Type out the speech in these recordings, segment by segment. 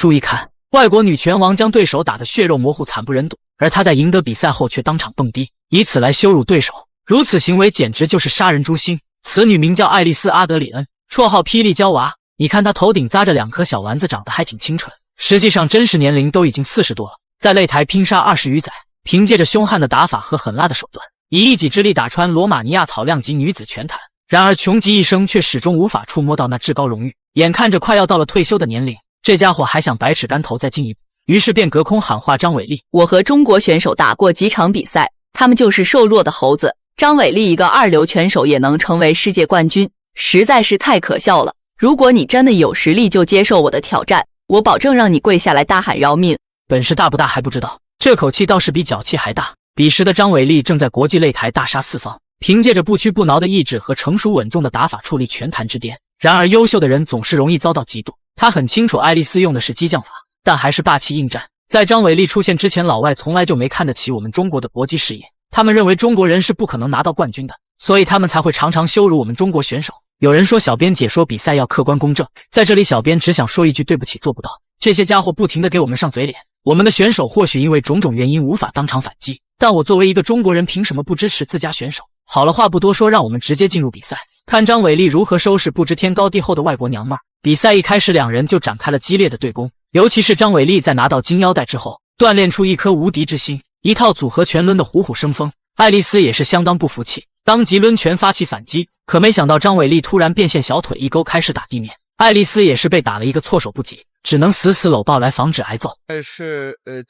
注意看，外国女拳王将对手打得血肉模糊、惨不忍睹，而她在赢得比赛后却当场蹦迪，以此来羞辱对手。如此行为简直就是杀人诛心。此女名叫爱丽丝·阿德里恩，绰号霹雳娇娃。你看她头顶扎着2颗小丸子，长得还挺清纯，实际上真实年龄都已经40多了。在擂台拼杀20余载，凭借着凶悍的打法和狠辣的手段，以一己之力打穿罗马尼亚草量级女子拳坛。然而穷极一生却始终无法触摸到那至高荣誉。眼看着快要到了退休的年龄，这家伙还想百尺竿头再进一步，于是便隔空喊话张伟丽：我和中国选手打过几场比赛，他们就是瘦弱的猴子，张伟丽一个2流拳手也能成为世界冠军，实在是太可笑了。如果你真的有实力，就接受我的挑战，我保证让你跪下来大喊饶命。本事大不大还不知道，这口气倒是比脚气还大。彼时的张伟丽正在国际擂台大杀四方，凭借着不屈不挠的意志和成熟稳重的打法矗立拳坛之巅。然而优秀的人总是容易遭到嫉妒，他很清楚爱丽丝用的是激将法，但还是霸气应战。在张伟丽出现之前，老外从来就没看得起我们中国的搏击事业，他们认为中国人是不可能拿到冠军的，所以他们才会常常羞辱我们中国选手。有人说小编解说比赛要客观公正，在这里小编只想说一句对不起，做不到。这些家伙不停地给我们上嘴脸，我们的选手或许因为种种原因无法当场反击，但我作为一个中国人，凭什么不支持自家选手？好了，话不多说，让我们直接进入比赛，看张伟丽如何收拾不知天高地厚的外国娘们儿。比赛一开始，两人就展开了激烈的对攻，尤其是张伟丽在拿到金腰带之后，锻炼出一颗无敌之心，一套组合拳抡的虎虎生风。爱丽丝也是相当不服气，当即抡拳发起反击，可没想到张伟丽突然变现，小腿一勾开始打地面，爱丽丝也是被打了一个措手不及，只能死死搂抱来防止挨揍。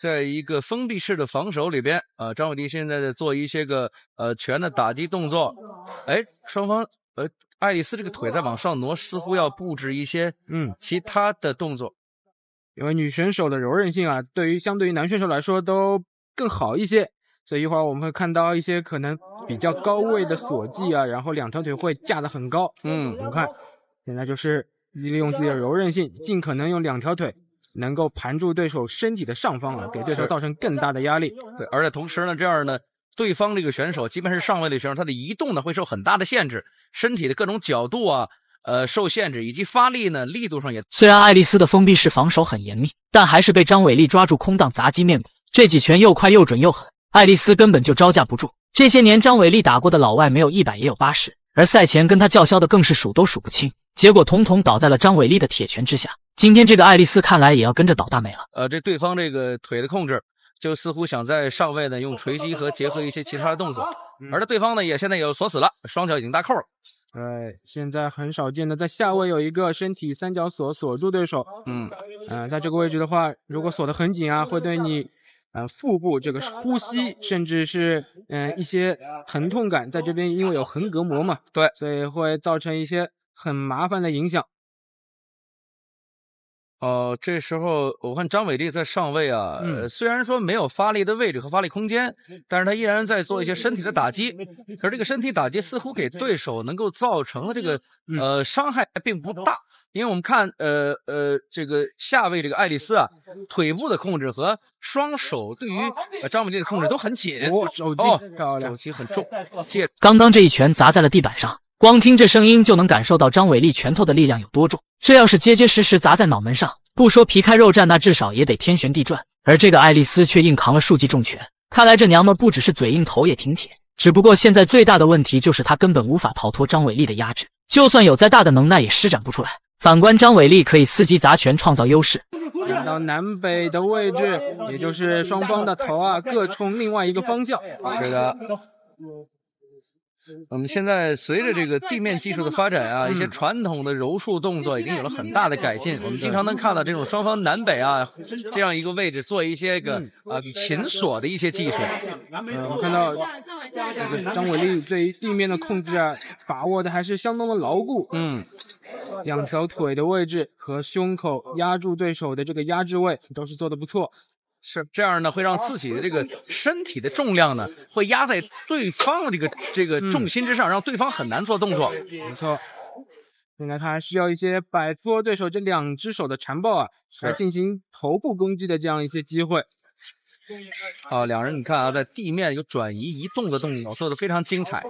在一个封闭式的防守里边，张伟丽现在在做一些个拳的打击动作，双方爱丽丝这个腿在往上挪，似乎要布置一些其他的动作，因为女选手的柔韧性啊，相对于男选手来说都更好一些，所以一会儿我们会看到一些可能比较高位的锁技啊，然后两条腿会架得很高。我们看现在就是利用自己的柔韧性，尽可能用两条腿能够盘住对手身体的上方啊，给对手造成更大的压力。对，而且同时呢，这样呢，对方这个选手，即便是上位的选手，他的移动呢会受很大的限制，身体的各种角度啊，受限制，以及发力呢力度上也。虽然爱丽丝的封闭式防守很严密，但还是被张伟丽抓住空档砸击面部，这几拳又快又准又狠，爱丽丝根本就招架不住。这些年张伟丽打过的老外没有100也有80，而赛前跟他叫嚣的更是数都数不清，结果统统倒在了张伟丽的铁拳之下。今天这个爱丽丝看来也要跟着倒大霉了。这对方这个腿的控制，就似乎想在上位呢用锤击和结合一些其他的动作，而这对方呢现在也锁死了，双脚已经搭扣了。现在很少见的在下位有一个身体三角锁锁住对手。在这个位置的话，如果锁得很紧啊，会对你腹部这个呼吸，甚至是一些疼痛感，在这边因为有横膈膜嘛，对，所以会造成一些很麻烦的影响。这时候我看张伟丽在上位啊，虽然说没有发力的位置和发力空间，但是他依然在做一些身体的打击，可是这个身体打击似乎给对手能够造成的这个伤害并不大，因为我们看这个下位这个爱丽丝啊，腿部的控制和双手对于张伟丽的控制都很紧，手击很重，刚刚这一拳砸在了地板上，光听这声音就能感受到张伟丽拳头的力量有多重，这要是结结实实砸在脑门上，不说皮开肉绽，那至少也得天旋地转。而这个爱丽丝却硬扛了数记重拳，看来这娘们不只是嘴硬头也挺铁，只不过现在最大的问题就是她根本无法逃脱张伟丽的压制，就算有再大的能耐也施展不出来。反观张伟丽可以伺机砸拳创造优势。看到南北的位置，也就是双方的头啊各冲另外一个方向。是的。我们现在随着这个地面技术的发展啊，一些传统的柔术动作已经有了很大的改进。我们经常能看到这种双方南北啊这样一个位置做一些个擒锁的一些技术。我们看到这个张伟丽对于地面的控制啊，把握的还是相当的牢固。两条腿的位置和胸口压住对手的这个压制位都是做得不错。是这样呢，会让自己的这个身体的重量呢，会压在对方的这个重心之上，让对方很难做动作。没错，现在他还需要一些摆脱对手这两只手的缠抱啊，来进行头部攻击的这样一些机会。两人你看啊，在地面有转移移动的动作，做得非常精彩。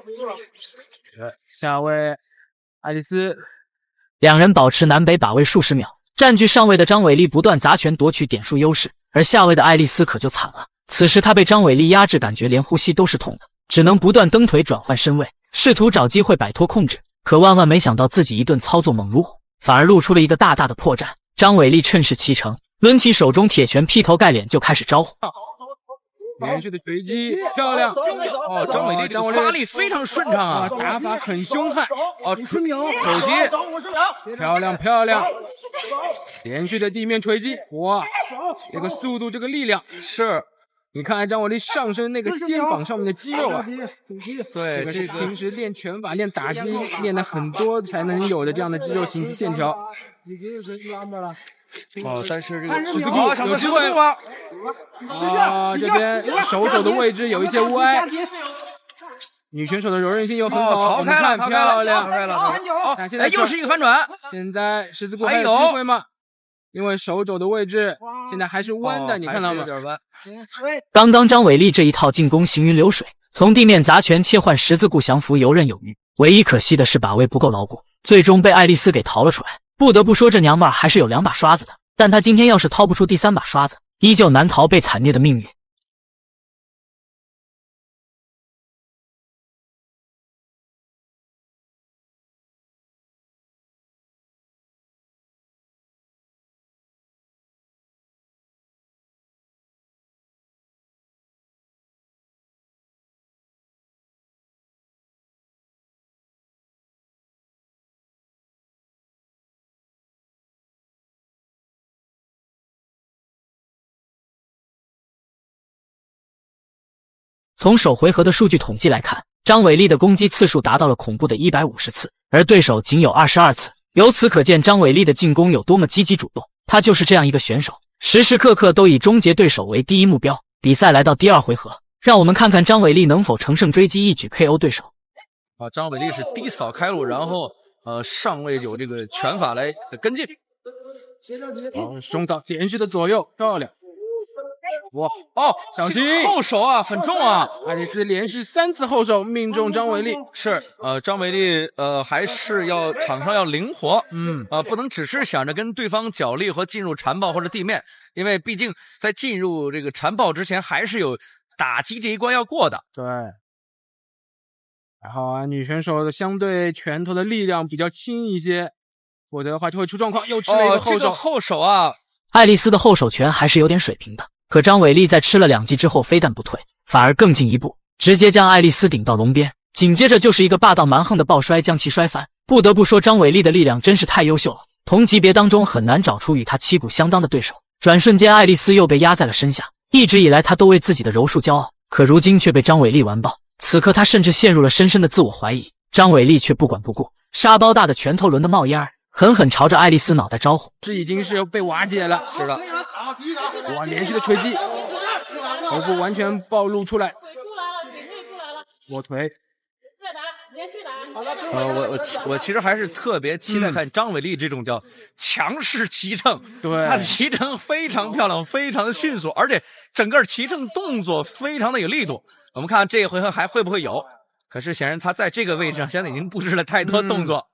下位爱丽丝，两人保持南北把位数十秒，占据上位的张伟丽不断砸拳夺取点数优势，而下位的爱丽丝可就惨了。此时她被张伟丽压制，感觉连呼吸都是痛的，只能不断蹬腿转换身位，试图找机会摆脱控制。可万万没想到，自己一顿操作猛如虎，反而露出了一个大大的破绽。张伟丽趁势启程，抡起手中铁拳劈头盖脸就开始招呼。连续的锤击，漂亮！哦，张伟丽这个发力非常顺畅啊，打法很凶悍。哦，手击，漂亮漂亮！连续的地面锤击，哇，这个速度，这个力量是。你看张伟丽上身那个肩膀上面的肌肉啊，对，这个是平时练拳法、练打击练的很多才能有的这样的肌肉形线条。哦，但是这个十字固有机会吗？啊，这边手肘的位置有一些歪。女选手的柔韧性又很好，逃开了，漂亮，逃开了。看现在又是一个反转。现在十字固还有机会吗？因为手肘的位置现在还是弯的，你看到吗？刚刚张伟丽这一套进攻行云流水，从地面砸拳切换十字固降服游刃有余，唯一可惜的是把位不够牢固，最终被爱丽丝给逃了出来。不得不说这娘们儿还是有2把刷子的，但她今天要是掏不出第3把刷子，依旧难逃被惨虐的命运。从首回合的数据统计来看，张伟丽的攻击次数达到了恐怖的150次，而对手仅有22次。由此可见，张伟丽的进攻有多么积极主动。她就是这样一个选手，时时刻刻都以终结对手为第一目标。比赛来到第2回合，让我们看看张伟丽能否乘胜追击，一举 KO 对手。张伟丽是低扫开路，然后上位有这个拳法来跟进。胸罩连续的左右，漂亮。哇小心后手啊，很重啊！爱丽丝连续3次后手命中张伟丽。是张伟丽还是要场上要灵活，不能只是想着跟对方角力和进入缠抱或者地面，因为毕竟在进入这个缠抱之前还是有打击这一关要过的。对。然后女选手的相对拳头的力量比较轻一些，否则的话就会出状况。又吃了一个后手，这个后手啊！爱丽丝的后手拳还是有点水平的。可张伟丽在吃了2击之后，非但不退，反而更进一步，直接将爱丽丝顶到笼边，紧接着就是一个霸道蛮横的抱摔，将其摔翻。不得不说，张伟丽的力量真是太优秀了，同级别当中很难找出与她旗鼓相当的对手。转瞬间，爱丽丝又被压在了身下。一直以来，她都为自己的柔术骄傲，可如今却被张伟丽完爆。此刻，她甚至陷入了深深的自我怀疑。张伟丽却不管不顾，沙包大的拳头轮的冒烟儿，狠狠朝着爱丽丝脑袋招呼。这已经是被瓦解了，是的。哇，连续的锤击，头部完全暴露出来，卧腿。我其实还是特别期待看张伟丽这种叫强势骑乘，对，她的骑乘非常漂亮，非常的迅速，而且整个骑乘动作非常的有力度。我们看这一回合还会不会有？可是显然她在这个位置上现在已经布置了太多动作，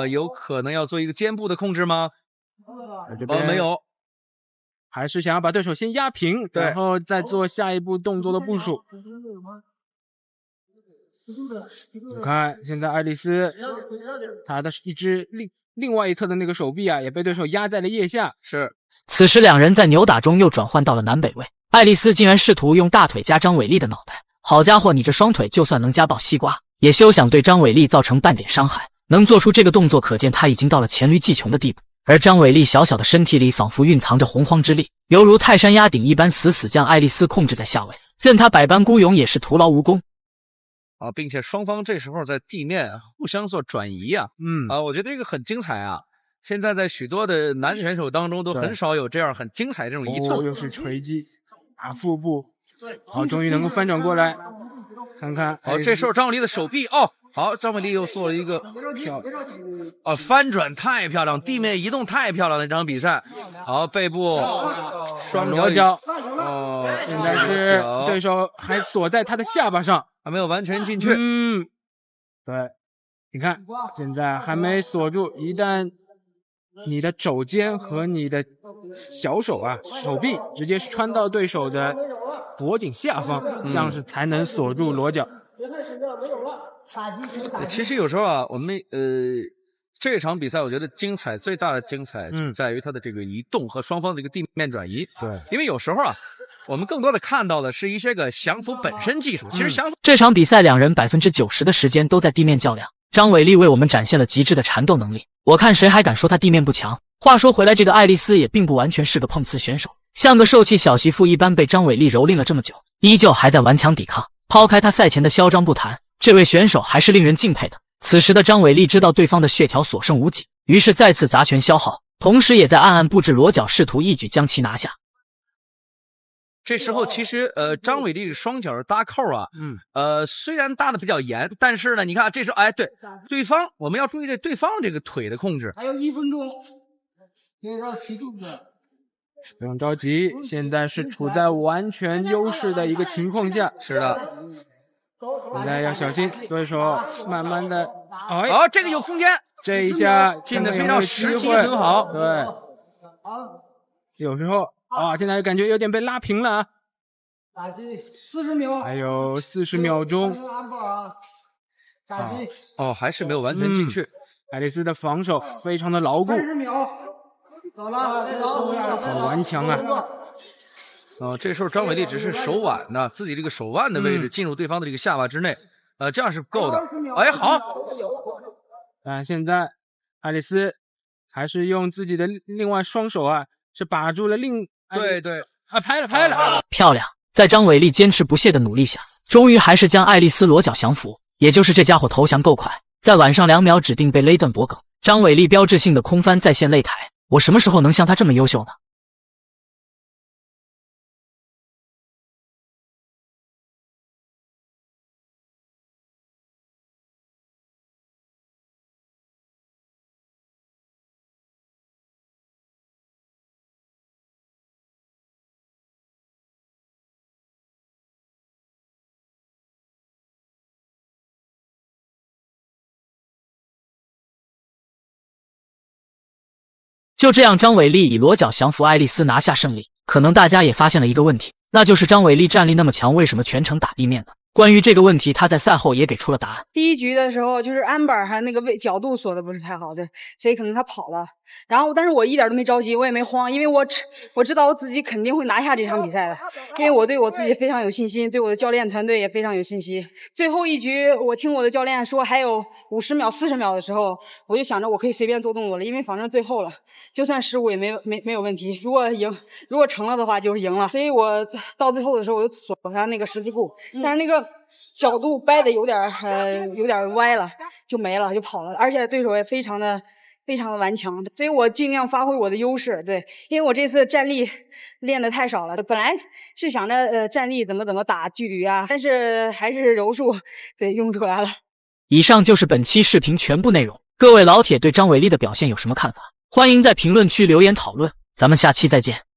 有可能要做一个肩部的控制吗？没有。还是想要把对手先压平，然后再做下一步动作的部署。你看，现在爱丽丝她的一只另外一侧的那个手臂啊，也被对手压在了腋下。是。此时两人在扭打中又转换到了南北位，爱丽丝竟然试图用大腿夹张伟丽的脑袋。好家伙，你这双腿就算能夹爆西瓜，也休想对张伟丽造成半点伤害。能做出这个动作，可见他已经到了黔驴技穷的地步。而张伟丽小小的身体里仿佛蕴藏着洪荒之力，犹如泰山压顶一般，死死将爱丽丝控制在下位，任她百般孤勇也是徒劳无功。并且双方这时候在地面互相做转移啊，我觉得这个很精彩啊。现在在许多的男选手当中都很少有这样很精彩这种移动。又是锤击，打腹部，好，终于能够翻转过来，看看。这时候张伟丽的手臂，好，张伟丽又做了一个翻转太漂亮，地面移动太漂亮的这场比赛。好，背部双裸脚，现在是对手还锁在他的下巴上，还没有完全进去。对，你看现在还没锁住，一旦你的肘肩和你的小手啊、手臂直接穿到对手的脖颈下方，这样是才能锁住裸脚。其实有时候啊，我们这场比赛我觉得最大的精彩就在于它的这个移动和双方的一个地面转移。对，因为有时候啊，我们更多的看到的是一些个降服本身技术。其实降服这场比赛两人90%的时间都在地面较量，张伟丽为我们展现了极致的缠斗能力。我看谁还敢说他地面不强。话说回来，这个爱丽丝也并不完全是个碰瓷选手，像个受气小媳妇一般被张伟丽蹂躏了这么久，依旧还在顽强抵抗。抛开他赛前的嚣张不谈，这位选手还是令人敬佩的。此时的张伟丽知道对方的血条所剩无几，于是再次砸拳消耗，同时也在暗暗布置裸脚，试图一举将其拿下。这时候其实张伟丽双脚搭扣啊，虽然搭的比较严，但是呢，你看这时候对方我们要注意对方这个腿的控制。还有1分钟，别让提住子。不用着急，现在是处在完全优势的一个情况下。是的，现在要小心，对手慢慢的，这个有空间，这一下进的非常时机很好。对，有时候现在感觉有点被拉平了啊。打击40秒，还有40秒钟。还是没有完全进去。爱丽丝的防守非常的牢固。30秒，走了，再走，好顽强啊！这时候张伟丽只是手腕呢，自己这个手腕的位置进入对方的这个下巴之内，这样是够的。好。现在爱丽丝还是用自己的另外双手啊，是把住了对，拍了，漂亮！在张伟丽坚持不懈的努力下，终于还是将爱丽丝裸脚降服。也就是这家伙投降够快，在晚上2秒指定被勒断脖梗。张伟丽标志性的空翻再现擂台，我什么时候能像他这么优秀呢？就这样，张伟丽以裸脚降服爱丽丝，拿下胜利。可能大家也发现了一个问题，那就是张伟丽战力那么强，为什么全程打地面呢？关于这个问题，他在赛后也给出了答案。第一局的时候，就是安板还那个角度锁的不是太好，对，所以可能他跑了。然后，但是我一点都没着急，我也没慌，因为我知道我自己肯定会拿下这场比赛的，因为我对我自己非常有信心，对我的教练团队也非常有信心。最后一局，我听我的教练说还有50秒、40秒的时候，我就想着我可以随便做动作了，因为反正最后了，就算失误也没有问题。如果成了的话，就是赢了。所以我到最后的时候，我就锁他那个十字固，但是那个角度掰的有点歪了，就没了，就跑了。而且对手也非常的顽强，所以我尽量发挥我的优势。对，因为我这次站立练的太少了，本来是想着站立怎么打距离啊，但是还是柔术对用出来了。以上就是本期视频全部内容，各位老铁对张伟丽的表现有什么看法？欢迎在评论区留言讨论，咱们下期再见。